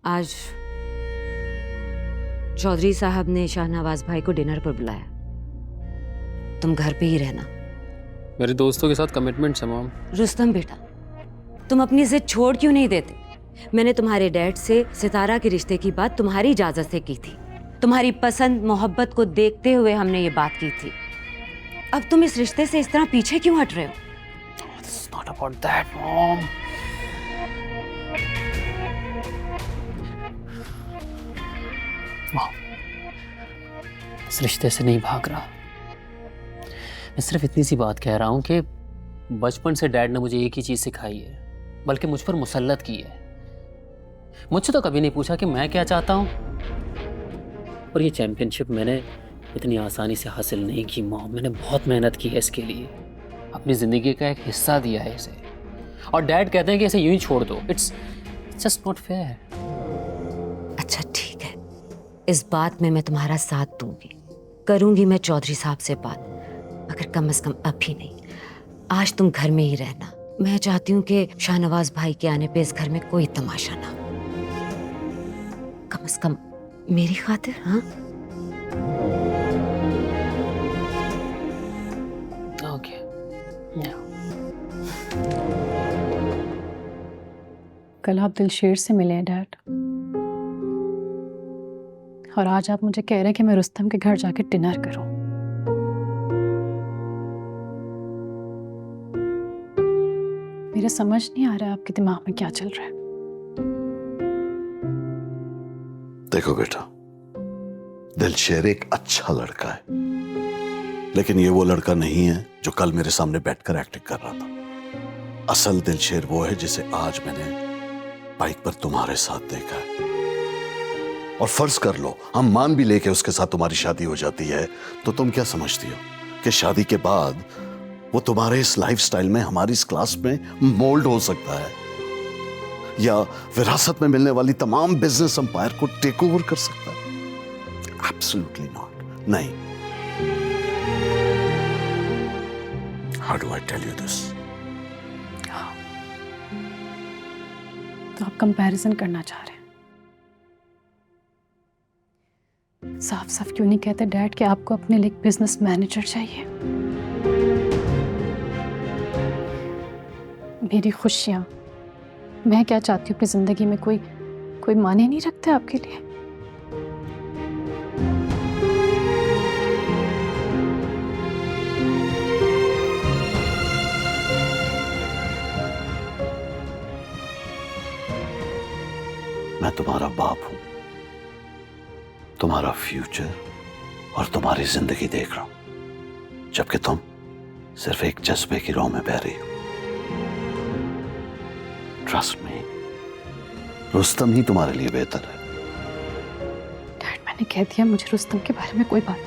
आज चौधरी साहब ने शाहनवाज भाई को डिनर पर बुलाया। तुम घर पे ही रहना। मेरे दोस्तों के साथ कमिटमेंट्स है मॉम। रुस्तम बेटा, तुम अपनी जिद छोड़ क्यों नहीं देते? मैंने तुम्हारे डैड से सितारा के रिश्ते की बात तुम्हारी इजाजत से की थी। तुम्हारी पसंद मोहब्बत को देखते हुए हमने ये बात की थी। अब तुम इस रिश्ते से इस तरह पीछे क्यों हट रहे हो? It's not about that, mom. Mom, इस रिश्ते से नहीं भाग रहा। मैं सिर्फ इतनी सी बात कह रहा हूं कि बचपन से डैड ने मुझे एक ही चीज सिखाई है, बल्कि मुझ पर मुसल्लत की है। मुझसे तो कभी नहीं पूछा कि मैं क्या चाहता हूं। और ये चैंपियनशिप मैंने इतनी आसानी से हासिल नहीं की मॉम। मैंने बहुत मेहनत की है इसके लिए, अपनी जिंदगी का एक हिस्सा दिया है इसे। और डैड कहते हैं कि इसे यूं ही छोड़ दो। It's just not fair. अच्छा ठीक है, इस बात में मैं तुम्हारा साथ दूंगी। करूंगी मैं चौधरी साहब से बात, मगर कम से कम अभी नहीं। आज तुम घर में ही रहना। मैं चाहती हूँ कि शाहनवाज भाई के आने पे इस घर में कोई तमाशा ना हो। कम से कम मेरी खातिर। हाँ ओके। कल आप दिलशेर से मिले हैं डैड, और आज आप मुझे कह रहे हैं कि मैं रुस्तम के घर जाके डिनर करूं। मेरे समझ नहीं आ रहा है आपके दिमाग में क्या चल रहा है। देखो बेटा, दिलशेर एक अच्छा लड़का है, लेकिन ये वो लड़का नहीं है जो कल मेरे सामने बैठकर एक्टिंग कर रहा था। असल दिलशेर वो है जिसे आज मैंने बाइक पर तुम्हारे साथ देखा है। और फर्ज कर लो हम मान भी लेके उसके साथ तुम्हारी शादी हो जाती है, तो तुम क्या समझती हो कि शादी के बाद वो तुम्हारे इस लाइफस्टाइल में, हमारी इस क्लास में मोल्ड हो सकता है, या विरासत में मिलने वाली तमाम बिजनेस एम्पायर को टेक ओवर कर सकता है? Absolutely not. नहीं। How do I tell you this? तो आप कंपैरिजन करना चाह रहे हैं। साफ साफ क्यों नहीं कहते डैड कि आपको अपने लिए एक बिजनेस मैनेजर चाहिए? मेरी खुशियां, मैं क्या चाहती हूँ अपनी जिंदगी में कोई माने नहीं रखता आपके लिए? मैं तुम्हारा बाप हूं, तुम्हारा फ्यूचर और तुम्हारी जिंदगी देख रहा हूं, जबकि तुम सिर्फ एक जज्बे की राह में बह रही हो। ट्रस्ट मी, रुस्तम ही तुम्हारे लिए बेहतर है। डैड, मैंने कह दिया मुझे रुस्तम के बारे में कोई बात